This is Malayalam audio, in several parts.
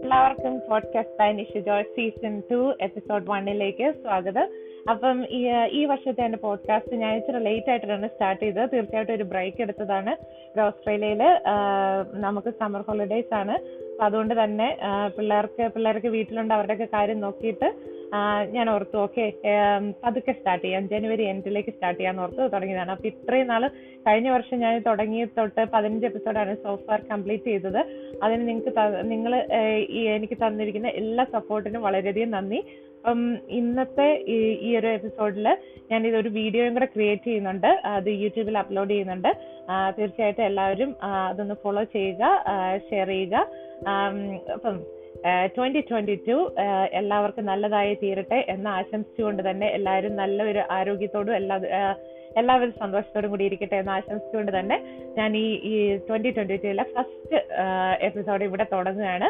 എല്ലാവർക്കും podcast by Nisha Joy season 2 episode 1 സ്വാഗതം. അപ്പം ഈ വർഷത്തെ എൻ്റെ പോഡ്കാസ്റ്റ് ഞാൻ ഇച്ചിരി ലേറ്റ് ആയിട്ടാണ് സ്റ്റാർട്ട് ചെയ്തത്. തീർച്ചയായിട്ടും ഒരു ബ്രേക്ക് എടുത്തതാണ്. ഓസ്ട്രേലിയയില് നമുക്ക് സമ്മർ ഹോളിഡേയ്സ് ആണ്. അതുകൊണ്ട് തന്നെ പിള്ളേർക്ക് വീട്ടിലുണ്ട്, അവരുടെയൊക്കെ കാര്യം നോക്കിയിട്ട് ഞാൻ ഓർത്തു ഓക്കെ പതുക്കെ സ്റ്റാർട്ട് ചെയ്യാം, ജനുവരി എൻഡിലേക്ക് സ്റ്റാർട്ട് ചെയ്യാൻ ഓർത്ത് തുടങ്ങിയതാണ്. അപ്പൊ ഇത്രയും നാള് കഴിഞ്ഞ വർഷം ഞാൻ തുടങ്ങിയ തൊട്ട് 15 എപ്പിസോഡാണ് സോഫാർ കംപ്ലീറ്റ് ചെയ്തത്. അതിന് നിങ്ങൾ എനിക്ക് തന്നിരിക്കുന്ന എല്ലാ സപ്പോർട്ടിനും വളരെയധികം നന്ദി. ഇന്നത്തെ ഈ ഒരു എപ്പിസോഡിൽ ഞാൻ ഇതൊരു വീഡിയോയും കൂടെ ക്രിയേറ്റ് ചെയ്യുന്നുണ്ട്, അത് യൂട്യൂബിൽ അപ്ലോഡ് ചെയ്യുന്നുണ്ട്. തീർച്ചയായിട്ടും എല്ലാവരും അതൊന്ന് ഫോളോ ചെയ്യുക, ഷെയർ ചെയ്യുക. അപ്പം 2022 എല്ലാവർക്കും നല്ലതായി തീരട്ടെ എന്ന് ആശംസിച്ചുകൊണ്ട് തന്നെ എല്ലാവരും നല്ലൊരു ആരോഗ്യത്തോടും എല്ലാവരും സന്തോഷത്തോടും കൂടി ഇരിക്കട്ടെ എന്ന് ആശംസിച്ചുകൊണ്ട് തന്നെ ഞാൻ ഈ 2022 ഫസ്റ്റ് എപ്പിസോഡ് ഇവിടെ തുടങ്ങുകയാണ്.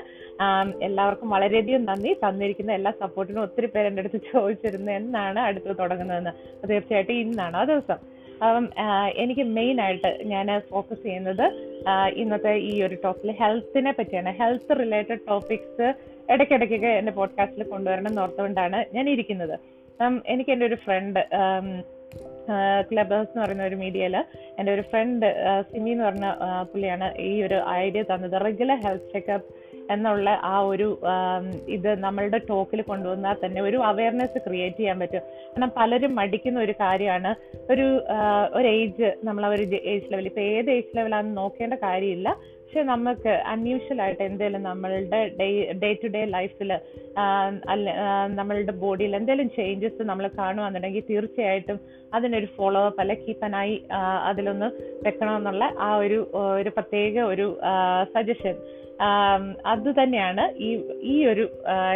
എല്ലാവർക്കും വളരെയധികം നന്ദി. തന്നിരിക്കുന്ന എല്ലാ സപ്പോർട്ടിനും ഒത്തിരി പേര് എൻ്റെ അടുത്ത് ചോദിച്ചിരുന്നു എന്നാണ് അടുത്ത് തുടങ്ങുന്നതെന്ന്. തീർച്ചയായിട്ടും ഇന്നാണ് ആ ദിവസം. എനിക്ക് മെയിൻ ആയിട്ട് ഞാൻ ഫോക്കസ് ചെയ്യുന്നത് ഇന്നത്തെ ഈ ഒരു ടോപ്പിൽ ഹെൽത്തിനെ പറ്റിയാണ്. ഹെൽത്ത് റിലേറ്റഡ് ടോപ്പിക്സ് ഇടയ്ക്കിടയ്ക്കൊക്കെ എൻ്റെ പോഡ്കാസ്റ്റിൽ കൊണ്ടുവരണം എന്ന് ഓർത്തുകൊണ്ടാണ് ഞാൻ ഇരിക്കുന്നത്. എനിക്ക് എൻ്റെ ഒരു ഫ്രണ്ട് ക്ലബ് ഹൗസ് എന്ന് പറയുന്ന ഒരു മീഡിയയിൽ എൻ്റെ ഒരു ഫ്രണ്ട് സിമി എന്ന് പറഞ്ഞ പുള്ളിയാണ് ഈ ഒരു ഐഡിയ തന്നത്. റെഗുലർ ഹെൽത്ത് ചെക്കപ്പ് എന്നുള്ള ആ ഒരു ഇത് നമ്മളുടെ ടോക്കിൽ കൊണ്ടുവന്നാൽ തന്നെ ഒരു അവയർനെസ് ക്രിയേറ്റ് ചെയ്യാൻ പറ്റും. കാരണം പലരും മടിക്കുന്ന ഒരു കാര്യമാണ്. ഒരു ഏജ്, നമ്മളൊരു ഏജ് ലെവൽ, ഇപ്പൊ ഏത് ഏജ് ലെവലാണെന്ന് നോക്കേണ്ട കാര്യമില്ല. പക്ഷെ നമുക്ക് അൺയൂഷ്വൽ ആയിട്ട് എന്തെങ്കിലും നമ്മളുടെ ഡേ ടു ഡേ ലൈഫിൽ നമ്മളുടെ ബോഡിയിൽ എന്തെങ്കിലും ചേഞ്ചസ് നമ്മൾ കാണുകയാണെന്നുണ്ടെങ്കിൽ തീർച്ചയായിട്ടും അതിനൊരു ഫോളോ അപ്പ് അല്ലെ കീപ്പ് ആൻ ഐ അതിലൊന്ന് വെക്കണമെന്നുള്ള ആ ഒരു പ്രത്യേക ഒരു സജഷൻ അത് തന്നെയാണ് ഈ ഒരു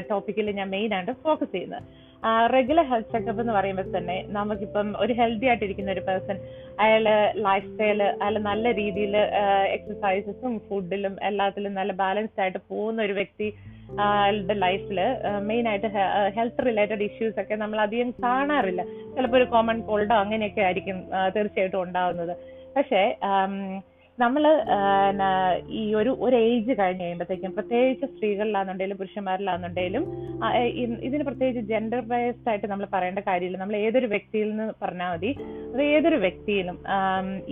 ടോപ്പിക്കിൽ ഞാൻ മെയിൻ ആയിട്ട് ഫോക്കസ് ചെയ്യുന്നത്. റെഗുലർ ഹെൽത്ത് ചെക്കപ്പ് എന്ന് പറയുമ്പോൾ തന്നെ നമുക്കിപ്പം ഒരു ഹെൽത്തി ആയിട്ടിരിക്കുന്ന ഒരു പേഴ്സൺ, അയാള് ലൈഫ് സ്റ്റൈല്, അയാൾ നല്ല രീതിയിൽ എക്സസൈസസും ഫുഡിലും എല്ലാത്തിലും നല്ല ബാലൻസ്ഡ് ആയിട്ട് പോകുന്ന ഒരു വ്യക്തി അയാളുടെ ലൈഫിൽ മെയിൻ ആയിട്ട് ഹെൽത്ത് റിലേറ്റഡ് ഇഷ്യൂസ് ഒക്കെ നമ്മൾ അധികം കാണാറില്ല. ചിലപ്പോൾ ഒരു കോമൺ കോൾഡോ അങ്ങനെയൊക്കെ ആയിരിക്കും തീർച്ചയായിട്ടും ഉണ്ടാവുന്നത്. പക്ഷേ നമ്മൾ ഈ ഒരു ഏജ് കഴിഞ്ഞ് കഴിയുമ്പോഴത്തേക്കും, പ്രത്യേകിച്ച് സ്ത്രീകളിലാണെന്നുണ്ടെങ്കിലും പുരുഷന്മാരിലാണെന്നുണ്ടെങ്കിലും, ഇതിന് പ്രത്യേകിച്ച് ജെൻഡർ ബേസ്ഡ് ആയിട്ട് നമ്മൾ പറയേണ്ട കാര്യമില്ല. നമ്മൾ ഏതൊരു വ്യക്തിയിൽ നിന്ന് പറഞ്ഞാൽ മതി. അത് ഏതൊരു വ്യക്തിയിലും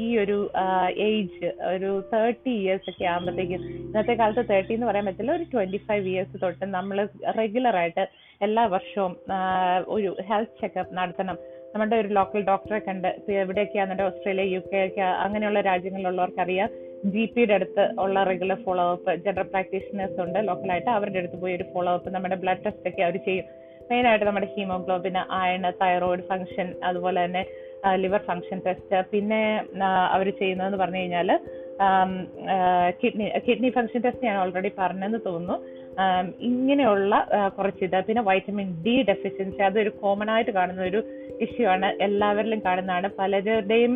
ഈ ഒരു ഏജ് ഒരു 30 years ഒക്കെ ആകുമ്പോഴത്തേക്കും, ഇന്നത്തെ കാലത്ത് 30 എന്ന് പറയാൻ പറ്റില്ല, ഒരു 25 years തൊട്ട് നമ്മൾ റെഗുലറായിട്ട് എല്ലാ വർഷവും ഒരു ഹെൽത്ത് ചെക്കപ്പ് നടത്തണം. നമ്മുടെ ഒരു ലോക്കൽ ഡോക്ടറെ കണ്ട്, എവിടെയൊക്കെയാണെന്നുണ്ട് ഓസ്ട്രേലിയ, UK ഒക്കെ അങ്ങനെയുള്ള രാജ്യങ്ങളിലുള്ളവർക്കറിയാം, GPയുടെ അടുത്ത് ഉള്ള regular follow up, general practitioners ഉണ്ട് ലോക്കലായിട്ട്, അവരുടെ അടുത്ത് പോയി ഒരു ഫോളോ അപ്പ്, നമ്മുടെ ബ്ലഡ് ടെസ്റ്റ് ഒക്കെ അവർ ചെയ്യും. മെയിനായിട്ട് നമ്മുടെ ഹീമോഗ്ലോബിൻ, അയൺ, തൈറോയിഡ് ഫംഗ്ഷൻ, അതുപോലെ തന്നെ ലിവർ ഫംഗ്ഷൻ ടെസ്റ്റ്. പിന്നെ അവർ ചെയ്യുന്നതെന്ന് പറഞ്ഞു കഴിഞ്ഞാൽ കിഡ്നി ഫംഗ്ഷൻ ടെസ്റ്റ് ഞാൻ ഓൾറെഡി പറഞ്ഞെന്ന് തോന്നുന്നു. ഇങ്ങനെയുള്ള കുറച്ചിത്. പിന്നെ വൈറ്റമിൻ D ഡെഫിഷ്യൻസി, അതൊരു കോമൺ ആയിട്ട് കാണുന്ന ഒരു ഇഷ്യൂ ആണ്, എല്ലാവരിലും കാണുന്നതാണ്. പലരുടെയും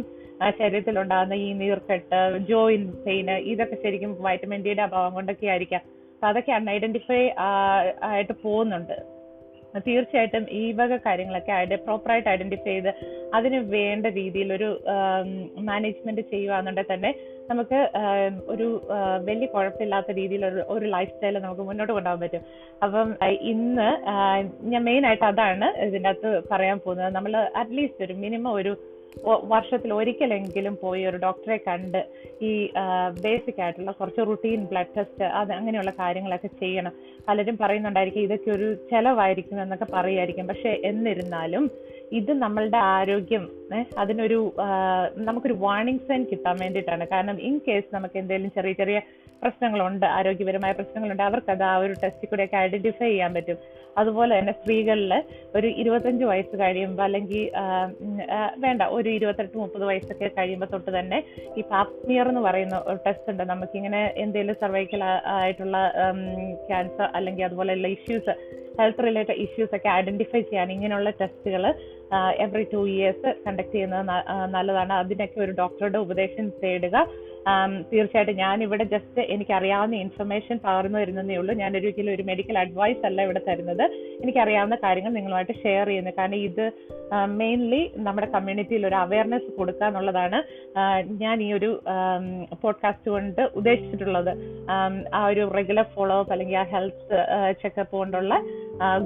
ശരീരത്തിൽ ഉണ്ടാകുന്ന ഈ നീർക്കെട്ട്, ജോയിന്റ് പെയിന്, ഇതൊക്കെ ശരിക്കും വൈറ്റമിൻ ഡിയുടെ അഭാവം കൊണ്ടൊക്കെ ആയിരിക്കാം. അപ്പൊ അതൊക്കെ അൺഐഡന്റിഫൈ ആയിട്ട് പോകുന്നുണ്ട്. തീർച്ചയായിട്ടും ഈ വക കാര്യങ്ങളൊക്കെ പ്രോപ്പറായിട്ട് ഐഡന്റിഫൈ ചെയ്ത് അതിന് വേണ്ട രീതിയിൽ ഒരു മാനേജ്മെന്റ് ചെയ്യുകയാണെന്നുണ്ടെങ്കിൽ തന്നെ നമുക്ക് ഒരു വലിയ കുഴപ്പമില്ലാത്ത രീതിയിൽ ഒരു ലൈഫ് സ്റ്റൈൽ നമുക്ക് മുന്നോട്ട് കൊണ്ടുപോകാൻ പറ്റും. അപ്പം ഇന്ന് ഞാൻ മെയിൻ ആയിട്ട് അതാണ് ഇതിൻ്റെ അകത്ത് പറയാൻ പോകുന്നത്. നമ്മൾ അറ്റ്ലീസ്റ്റ് ഒരു മിനിമം ഒരു വർഷത്തിൽ ഒരിക്കലെങ്കിലും പോയി ഒരു ഡോക്ടറെ കണ്ട് ഈ ബേസിക് ആയിട്ടുള്ള കുറച്ച് റുട്ടീൻ ബ്ലഡ് ടെസ്റ്റ്, അങ്ങനെയുള്ള കാര്യങ്ങളൊക്കെ ചെയ്യണം. പലരും പറയുന്നുണ്ടായിരിക്കും ഇതൊക്കെ ഒരു ചെലവായിരിക്കും എന്നൊക്കെ പറയുമായിരിക്കും. പക്ഷെ എന്നിരുന്നാലും ഇത് നമ്മളുടെ ആരോഗ്യം അതിനൊരു നമുക്കൊരു വാർണിംഗ് സൈൻ കിട്ടാൻ വേണ്ടിയിട്ടാണ്. കാരണം ഇൻ കേസ് നമുക്ക് എന്തെങ്കിലും ചെറിയ ചെറിയ പ്രശ്നങ്ങളുണ്ട്, ആരോഗ്യപരമായ പ്രശ്നങ്ങളുണ്ട്, അവർക്കത് ആ ഒരു ടെസ്റ്റിൽ കൂടെയൊക്കെ ഐഡന്റിഫൈ ചെയ്യാൻ പറ്റും. അതുപോലെ തന്നെ സ്ത്രീകളിൽ ഒരു 25 വയസ്സ് കഴിയുമ്പോൾ, അല്ലെങ്കിൽ വേണ്ട ഒരു 28-30 വയസ്സൊക്കെ കഴിയുമ്പോൾ തൊട്ട് തന്നെ ഈ പാപ്സ്മിയർ എന്ന് പറയുന്ന ഒരു ടെസ്റ്റ് ഉണ്ട്. നമുക്കിങ്ങനെ എന്തെങ്കിലും സർവൈക്കൽ ആയിട്ടുള്ള ക്യാൻസർ അല്ലെങ്കിൽ അതുപോലെയുള്ള ഇഷ്യൂസ്, ഹെൽത്ത് റിലേറ്റഡ് ഇഷ്യൂസ് ഒക്കെ ഐഡന്റിഫൈ ചെയ്യാൻ ഇങ്ങനെയുള്ള ടെസ്റ്റുകൾ every 2 years കണ്ടക്ട് ചെയ്യുന്നത് നല്ലതാണ്. അതിനൊക്കെ ഒരു ഡോക്ടറുടെ ഉപദേശം തേടുക. തീർച്ചയായിട്ടും ഞാനിവിടെ ജസ്റ്റ് എനിക്കറിയാവുന്ന ഇൻഫർമേഷൻ പകർന്നു തരുന്നതേ ഉള്ളൂ. ഞാൻ ഒരിക്കലും ഒരു മെഡിക്കൽ അഡ്വൈസ് അല്ല ഇവിടെ തരുന്നത്. എനിക്കറിയാവുന്ന കാര്യങ്ങൾ നിങ്ങളുമായിട്ട് ഷെയർ ചെയ്യുന്നത്. കാരണം ഇത് മെയിൻലി നമ്മുടെ കമ്മ്യൂണിറ്റിയിൽ ഒരു അവയർനെസ് കൊടുക്കുക എന്നുള്ളതാണ് ഞാൻ ഈ ഒരു പോഡ്കാസ്റ്റ് കൊണ്ട് ഉദ്ദേശിച്ചിട്ടുള്ളത്. ആ ഒരു റെഗുലർ ഫോളോ അപ്പ് അല്ലെങ്കിൽ ആ ഹെൽത്ത് ചെക്കപ്പ് കൊണ്ടുള്ള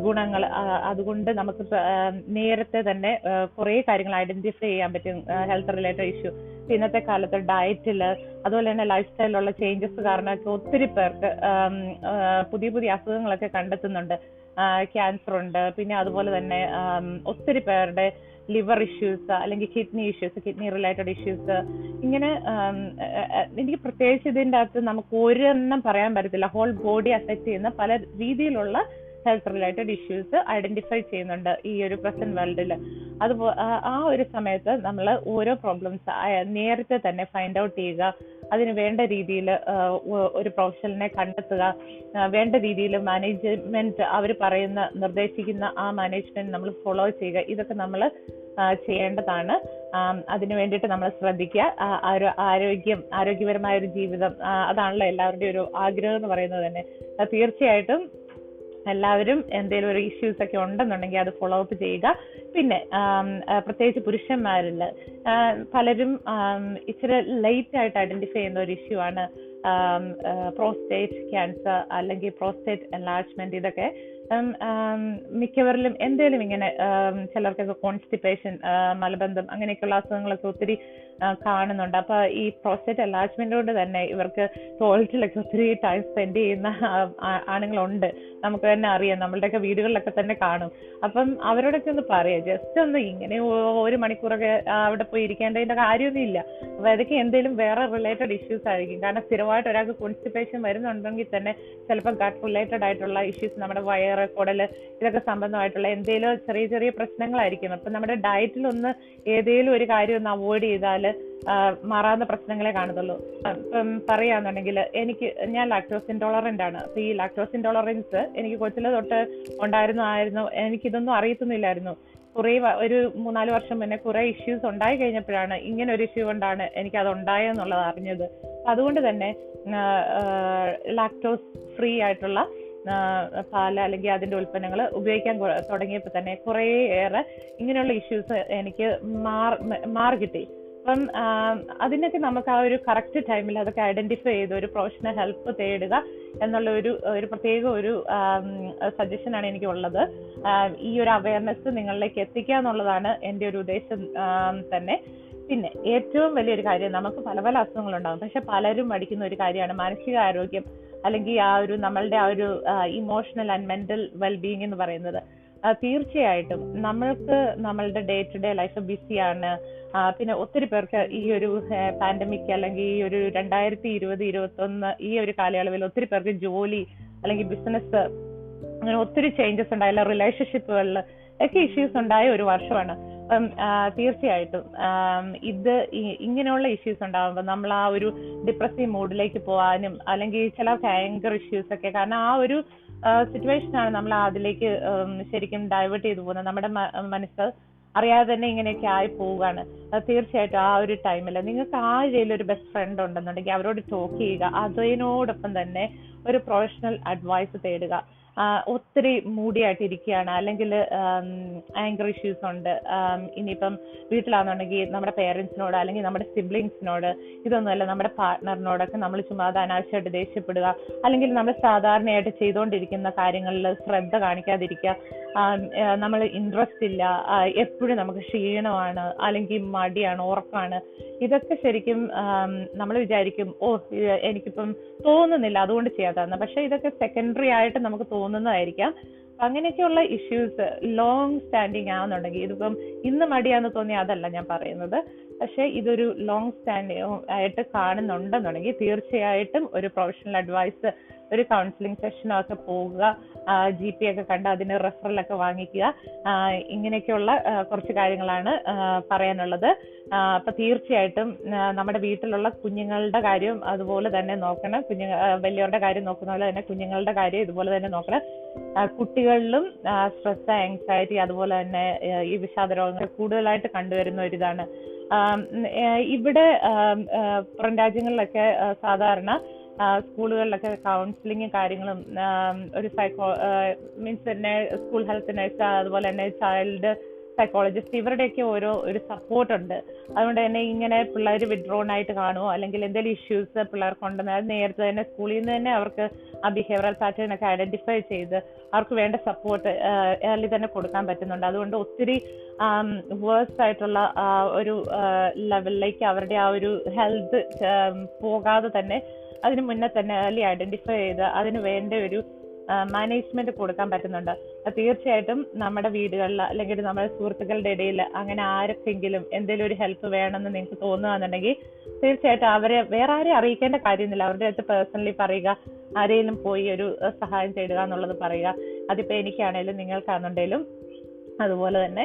ഗുണങ്ങൾ, അതുകൊണ്ട് നമുക്ക് നേരത്തെ തന്നെ കുറേ കാര്യങ്ങൾ ഐഡന്റിഫൈ ചെയ്യാൻ പറ്റും ഹെൽത്ത് റിലേറ്റഡ് ഇഷ്യൂ. ഇന്നത്തെ കാലത്ത് ഡയറ്റില് അതുപോലെ തന്നെ ലൈഫ് സ്റ്റൈലിലുള്ള ചേഞ്ചസ് കാരണമൊക്കെ ഒത്തിരി പേർക്ക് പുതിയ പുതിയ അസുഖങ്ങളൊക്കെ കണ്ടെത്തുന്നുണ്ട്. ക്യാൻസർ ഉണ്ട്, പിന്നെ അതുപോലെ തന്നെ ഒത്തിരി പേരുടെ ലിവർ ഇഷ്യൂസ് അല്ലെങ്കിൽ kidney issues, kidney related issues. ഇങ്ങനെ എനിക്ക് പ്രത്യേകിച്ച് ഇതിൻ്റെ അകത്ത് നമുക്ക് ഒരെണ്ണം പറയാൻ പറ്റത്തില്ല. ഹോൾ ബോഡി അഫക്റ്റ് ചെയ്യുന്ന പല രീതിയിലുള്ള ഹെൽത്ത് റിലേറ്റഡ് ഇഷ്യൂസ് ഐഡന്റിഫൈ ചെയ്യുന്നുണ്ട് ഈ ഒരു പ്രസന്റ് വേൾഡിൽ. അതുപോലെ ആ ഒരു സമയത്ത് നമ്മൾ ഓരോ പ്രോബ്ലംസ് നേരത്തെ തന്നെ ഫൈൻഡ് ഔട്ട് ചെയ്യുക, അതിന് വേണ്ട രീതിയിൽ ഒരു പ്രൊഫഷണലിനെ കണ്ടെത്തുക, വേണ്ട രീതിയിൽ മാനേജ്മെന്റ് അവർ നിർദ്ദേശിക്കുന്ന ആ മാനേജ്മെന്റ് നമ്മൾ ഫോളോ ചെയ്യുക. ഇതൊക്കെ നമ്മൾ ചെയ്യേണ്ടതാണ്. അതിനു വേണ്ടിയിട്ട് നമ്മൾ ശ്രദ്ധിക്കുക. ആരോഗ്യപരമായ ഒരു ജീവിതം, അതാണല്ലോ എല്ലാവരുടെയും ഒരു ആഗ്രഹം എന്ന് പറയുന്നത് തന്നെ. തീർച്ചയായിട്ടും എല്ലാവരും എന്തെങ്കിലും ഒരു ഇഷ്യൂസ് ഒക്കെ ഉണ്ടെന്നുണ്ടെങ്കിൽ അത് ഫോളോ അപ്പ് ചെയ്യുക. പിന്നെ പ്രത്യേകിച്ച് പുരുഷന്മാരിൽ പലരും ഇച്ചിരി ലേറ്റ് ആയിട്ട് ഐഡന്റിഫൈ ചെയ്യുന്ന ഒരു ഇഷ്യൂ ആണ് പ്രോസ്റ്റേറ്റ് ക്യാൻസർ അല്ലെങ്കിൽ പ്രോസ്റ്റേറ്റ് എൻലാർജ്മെന്റ്. ഇതൊക്കെ മിക്കവരിലും എന്തേലും ഇങ്ങനെ ചിലർക്കൊക്കെ കോൺസ്റ്റിപ്പേഷൻ, മലബന്ധം, അങ്ങനെയൊക്കെയുള്ള അസുഖങ്ങളൊക്കെ ഒത്തിരി കാണുന്നുണ്ട്. അപ്പൊ ഈ പ്രോസ്റ്റേറ്റ് എൻലാർജ്മെന്റ് കൊണ്ട് തന്നെ ഇവർക്ക് ടോയ്ലറ്റിലൊക്കെ ഒത്തിരി ടൈം സ്പെൻഡ് ചെയ്യുന്ന ആണുങ്ങളുണ്ട്. നമുക്ക് തന്നെ അറിയാം, നമ്മളുടെയൊക്കെ വീടുകളിലൊക്കെ തന്നെ കാണും. അപ്പം അവരോടൊക്കെ ഒന്ന് പറയാം, ജസ്റ്റ് ഒന്ന് ഇങ്ങനെ 1 മണിക്കൂറൊക്കെ അവിടെ പോയി ഇരിക്കേണ്ടതിന്റെ കാര്യമൊന്നും ഇല്ല. അപ്പൊ അതൊക്കെ എന്തെങ്കിലും വേറെ റിലേറ്റഡ് ഇഷ്യൂസ് ആയിരിക്കും. കാരണം സ്ഥിരമായിട്ട് ഒരാൾക്ക് കോൺസ്റ്റിപ്പേഷൻ വരുന്നുണ്ടെങ്കിൽ തന്നെ ചിലപ്പോൾ ഗട്ട് റിലേറ്റഡ് ആയിട്ടുള്ള ഇഷ്യൂസ്, നമ്മുടെ വയറ്, കുടല്, ഇതൊക്കെ സംബന്ധമായിട്ടുള്ള എന്തെങ്കിലും ചെറിയ ചെറിയ പ്രശ്നങ്ങളായിരിക്കും. അപ്പൊ നമ്മുടെ ഡയറ്റിലൊന്ന് ഏതെങ്കിലും ഒരു കാര്യം ഒന്ന് അവോയ്ഡ് ചെയ്താൽ മാറാവുന്ന പ്രശ്നങ്ങളെ കാണത്തുള്ളൂ. ഇപ്പം പറയാന്നുണ്ടെങ്കിൽ ഞാൻ ലാക്ടോസ് ഇൻടോളറന്റ് ആണ്. അപ്പൊ ഈ ലാക്ടോസ് ഇൻടോളറൻസ് എനിക്ക് കൊച്ചിലെ തൊട്ട് ഉണ്ടായിരുന്നു. എനിക്കിതൊന്നും അറിയത്തുന്നില്ലായിരുന്നു. ഒരു 3-4 വർഷം മുന്നേ കുറെ ഇഷ്യൂസ് ഉണ്ടായി കഴിഞ്ഞപ്പോഴാണ് ഇങ്ങനെ ഒരു ഇഷ്യൂ കൊണ്ടാണ് എനിക്ക് അത് ഉണ്ടായെന്നുള്ളത് അറിഞ്ഞത്. അതുകൊണ്ട് തന്നെ ലാക്ടോസ് ഫ്രീ ആയിട്ടുള്ള പാല് അല്ലെങ്കിൽ അതിന്റെ ഉൽപ്പന്നങ്ങൾ ഉപയോഗിക്കാൻ തുടങ്ങിയപ്പോൾ തന്നെ കുറേയേറെ ഇങ്ങനെയുള്ള ഇഷ്യൂസ് എനിക്ക് മാറി കിട്ടി. അപ്പം അതിനൊക്കെ നമുക്ക് ആ ഒരു കറക്റ്റ് ടൈമിൽ അതൊക്കെ ഐഡന്റിഫൈ ചെയ്ത് ഒരു പ്രൊഫഷണൽ ഹെൽപ്പ് തേടുക എന്നുള്ള ഒരു പ്രത്യേക ഒരു സജഷനാണ് എനിക്കുള്ളത്. ഈ ഒരു അവയർനെസ് നിങ്ങളിലേക്ക് എത്തിക്കുക എന്നുള്ളതാണ് എൻ്റെ ഒരു ഉദ്ദേശം തന്നെ. പിന്നെ ഏറ്റവും വലിയൊരു കാര്യം, നമുക്ക് പല പല അസുഖങ്ങളുണ്ടാകും, പക്ഷെ പലരും പഠിക്കുന്ന ഒരു കാര്യമാണ് മാനസികാരോഗ്യം അല്ലെങ്കിൽ നമ്മളുടെ ആ ഒരു ഇമോഷണൽ ആൻഡ് മെന്റൽ വെൽബീയിങ് എന്ന് പറയുന്നത്. തീർച്ചയായിട്ടും നമ്മൾക്ക് നമ്മളുടെ ഡേ ടു ഡേ ലൈഫ് ബിസിയാണ്. പിന്നെ ഒത്തിരി പേർക്ക് ഈ ഒരു പാൻഡമിക് അല്ലെങ്കിൽ ഈ ഒരു 2020-2021 ഈ ഒരു കാലയളവിൽ ഒത്തിരി പേർക്ക് ജോലി അല്ലെങ്കിൽ ബിസിനസ് അങ്ങനെ ഒത്തിരി ചേഞ്ചസ് ഉണ്ടായില്ല. റിലേഷൻഷിപ്പുകളിൽ ഒക്കെ ഇഷ്യൂസ് ഉണ്ടായ ഒരു വർഷമാണ്. തീർച്ചയായിട്ടും ഇങ്ങനെയുള്ള ഇഷ്യൂസ് ഉണ്ടാകുമ്പോൾ നമ്മൾ ആ ഒരു ഡിപ്രസീവ് മൂഡിലേക്ക് പോകാനും അല്ലെങ്കിൽ ചിലർക്ക് ആങ്കർ ഇഷ്യൂസ് ഒക്കെ, കാരണം ആ ഒരു സിറ്റുവേഷനാണ് നമ്മൾ അതിലേക്ക് ശരിക്കും ഡൈവേർട്ട് ചെയ്തു പോകുന്നത്. നമ്മുടെ മനസ്സ് അറിയാതെ തന്നെ ഇങ്ങനെയൊക്കെ ആയി പോവുകയാണ്. തീർച്ചയായിട്ടും ആ ഒരു ടൈമിൽ നിങ്ങൾക്ക് ആ രീതിയിൽ ഒരു ബെസ്റ്റ് ഫ്രണ്ട് ഉണ്ടെന്നുണ്ടെങ്കിൽ അവരോട് ടോക്ക് ചെയ്യുക. അതിനോടൊപ്പം തന്നെ ഒരു പ്രൊഫഷണൽ അഡ്വൈസ് തേടുക. ഒത്തിരി മൂഡിയായിട്ട് ഇരിക്കുകയാണ് അല്ലെങ്കിൽ ആങ്കർ ഇഷ്യൂസ് ഉണ്ട്, ഇനിയിപ്പം വീട്ടിലാണെന്നുണ്ടെങ്കിൽ നമ്മുടെ പേരൻസിനോട് അല്ലെങ്കിൽ നമ്മുടെ സിബ്ലിങ്സിനോട്, ഇതൊന്നുമല്ല നമ്മുടെ പാർട്ട്ണറിനോടൊക്കെ നമ്മൾ ചുമ്മാ അനാവശ്യമായിട്ട് ദേഷ്യപ്പെടുക അല്ലെങ്കിൽ നമ്മൾ സാധാരണയായിട്ട് ചെയ്തുകൊണ്ടിരിക്കുന്ന കാര്യങ്ങളിൽ ശ്രദ്ധ കാണിക്കാതിരിക്കുക, നമ്മൾ ഇൻട്രസ്റ്റ് ഇല്ല, എപ്പോഴും നമുക്ക് ക്ഷീണമാണ് അല്ലെങ്കിൽ മടിയാണ്, ഉറക്കമാണ്, ഇതൊക്കെ ശരിക്കും നമ്മൾ വിചാരിക്കും എനിക്കിപ്പം തോന്നുന്നില്ല അതുകൊണ്ട് ചെയ്യാത്തതാണ്. പക്ഷെ ഇതൊക്കെ സെക്കൻഡറി ആയിട്ട് നമുക്ക് തോന്നുന്നതായിരിക്കാം. അങ്ങനെയൊക്കെയുള്ള ഇഷ്യൂസ് ലോങ് സ്റ്റാൻഡിങ് ആണെന്നുണ്ടെങ്കിൽ, ഇതിപ്പം ഇന്ന് മടിയാന്ന് തോന്നിയാൽ അതല്ല ഞാൻ പറയുന്നത്, പക്ഷെ ഇതൊരു ലോങ് സ്റ്റാൻഡിങ് ആയിട്ട് കാണുന്നുണ്ടെന്നുണ്ടെങ്കിൽ തീർച്ചയായിട്ടും ഒരു പ്രൊഫഷണൽ അഡ്വൈസ്, ഒരു കൗൺസിലിംഗ് സെഷനോ ഒക്കെ പോകുക, GP ഒക്കെ കണ്ട് അതിന് റെഫറലൊക്കെ വാങ്ങിക്കുക. ഇങ്ങനെയൊക്കെയുള്ള കുറച്ച് കാര്യങ്ങളാണ് പറയാനുള്ളത്. അപ്പൊ തീർച്ചയായിട്ടും നമ്മുടെ വീട്ടിലുള്ള കുഞ്ഞുങ്ങളുടെ കാര്യം അതുപോലെ തന്നെ നോക്കണം. വലിയവരുടെ കാര്യം നോക്കുന്ന പോലെ തന്നെ കുഞ്ഞുങ്ങളുടെ കാര്യം ഇതുപോലെ തന്നെ നോക്കണം. കുട്ടികളിലും സ്ട്രെസ്, ആങ്സൈറ്റി അതുപോലെ തന്നെ ഈ വിഷാദ രോഗങ്ങൾ കൂടുതലായിട്ട് കണ്ടുവരുന്ന ഒരിതാണ്. ഇവിടെ പുറം രാജ്യങ്ങളിലൊക്കെ സാധാരണ സ്കൂളുകളിലൊക്കെ കൗൺസിലിങ്ങും കാര്യങ്ങളും ഒരു മീൻസ് തന്നെ സ്കൂൾ ഹെൽത്ത് നഴ്സ്, അതുപോലെ തന്നെ ചൈൽഡ് സൈക്കോളജിസ്റ്റ്, ഇവരുടെയൊക്കെ ഒരു സപ്പോർട്ട് ഉണ്ട്. അതുകൊണ്ട് തന്നെ ഇങ്ങനെ പിള്ളേർ വിഡ്രോൺ ആയിട്ട് കാണുമോ അല്ലെങ്കിൽ എന്തെങ്കിലും ഇഷ്യൂസ് പിള്ളേർക്കുണ്ടെന്ന് അത് നേരത്തെ തന്നെ സ്കൂളിൽ നിന്ന് തന്നെ അവർക്ക് ആ ബിഹേവിയറൽ പാറ്റേൺ ഒക്കെ ഐഡന്റിഫൈ ചെയ്ത് അവർക്ക് വേണ്ട സപ്പോർട്ട് ഏർലി തന്നെ കൊടുക്കാൻ പറ്റുന്നുണ്ട്. അതുകൊണ്ട് ഒത്തിരി വേഴ്സ് ആയിട്ടുള്ള ഒരു ലെവലിലേക്ക് അവരുടെ ആ ഒരു ഹെൽത്ത് പോകാതെ തന്നെ അതിന് മുന്നേ തന്നെ ഏർലി ഐഡന്റിഫൈ ചെയ്ത് അതിന് വേണ്ട ഒരു മാനേജ്മെന്റ് കൊടുക്കാൻ പറ്റുന്നുണ്ട്. തീർച്ചയായിട്ടും നമ്മുടെ വീടുകളിൽ അല്ലെങ്കിൽ നമ്മുടെ സുഹൃത്തുക്കളുടെ ഇടയിൽ അങ്ങനെ ആർക്കെങ്കിലും എന്തെങ്കിലും ഒരു ഹെൽപ്പ് വേണമെന്ന് നിങ്ങൾക്ക് തോന്നുകയാണെന്നുണ്ടെങ്കിൽ തീർച്ചയായിട്ടും അവരെ വേറെ ആരെയും അറിയിക്കേണ്ട കാര്യമൊന്നുമില്ല. അവരുടെ അടുത്ത് പേഴ്സണലി പറയുക, ആരെങ്കിലും പോയി ഒരു സഹായം തേടുക എന്നുള്ളത് പറയുക. അതിപ്പോ എനിക്കാണേലും നിങ്ങൾക്കാണെന്നുണ്ടെങ്കിലും അതുപോലെ തന്നെ.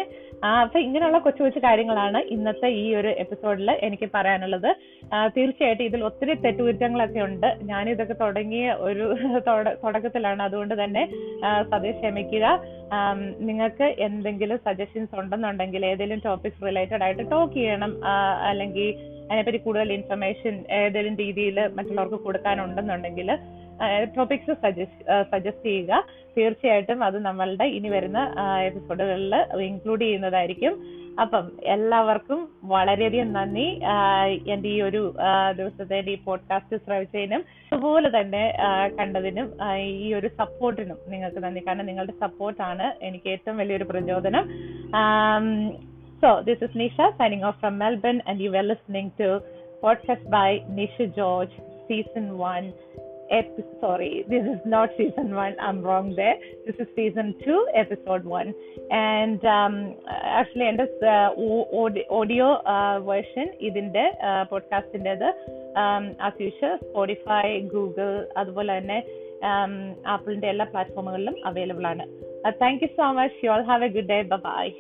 അപ്പൊ ഇങ്ങനെയുള്ള കൊച്ചു കൊച്ചു കാര്യങ്ങളാണ് ഇന്നത്തെ ഈ ഒരു എപ്പിസോഡിൽ എനിക്ക് പറയാനുള്ളത്. തീർച്ചയായിട്ടും ഇതിൽ ഒത്തിരി തെറ്റുകുറ്റങ്ങളൊക്കെ ഉണ്ട്. ഞാനിതൊക്കെ തുടങ്ങിയ ഒരു തുടക്കത്തിലാണ്, അതുകൊണ്ട് തന്നെ സദയം ക്ഷമിക്കുക. നിങ്ങൾക്ക് എന്തെങ്കിലും സജഷൻസ് ഉണ്ടെന്നുണ്ടെങ്കിൽ ഏതെങ്കിലും ടോപ്പിക്സ് റിലേറ്റഡ് ആയിട്ട് ടോക്ക് ചെയ്യണം, അല്ലെങ്കിൽ അതിനെപ്പറ്റി കൂടുതൽ ഇൻഫർമേഷൻ ഏതെങ്കിലും രീതിയിൽ മറ്റുള്ളവർക്ക് കൊടുക്കാനുണ്ടെന്നുണ്ടെങ്കിൽ ടോപ്പിക്സ് സജസ്റ്റ് ചെയ്യുക. തീർച്ചയായിട്ടും അത് നമ്മളുടെ ഇനി വരുന്ന എപ്പിസോഡുകളിൽ ഇൻക്ലൂഡ് ചെയ്യുന്നതായിരിക്കും. അപ്പം എല്ലാവർക്കും വളരെയധികം നന്ദി എൻ്റെ ഈ ഒരു ദിവസത്തെ ഈ പോഡ്കാസ്റ്റ് ശ്രവിച്ചതിനും അതുപോലെ തന്നെ കണ്ടതിനും ഈ ഒരു സപ്പോർട്ടിനും നിങ്ങൾക്ക് നന്ദി. കാരണം നിങ്ങളുടെ സപ്പോർട്ടാണ് എനിക്ക് ഏറ്റവും വലിയൊരു പ്രചോദനം. So this is Nisha signing off from Melbourne, and you were listening to podcast by Nisha George, season 1. Sorry, this is not season 1. I'm wrong there. This is season 2, episode 1. And actually, in this audio version, ഇതിന്റെ പോഡ്കാസ്റ്റിൻ്റെത് as usual Spotify, Google, അതുപോലെ തന്നെ ആപ്പിളിന്റെ എല്ലാ പ്ലാറ്റ്ഫോമുകളിലും അവൈലബിൾ ആണ്. Thank you so much. You all have a good day. Bye bye.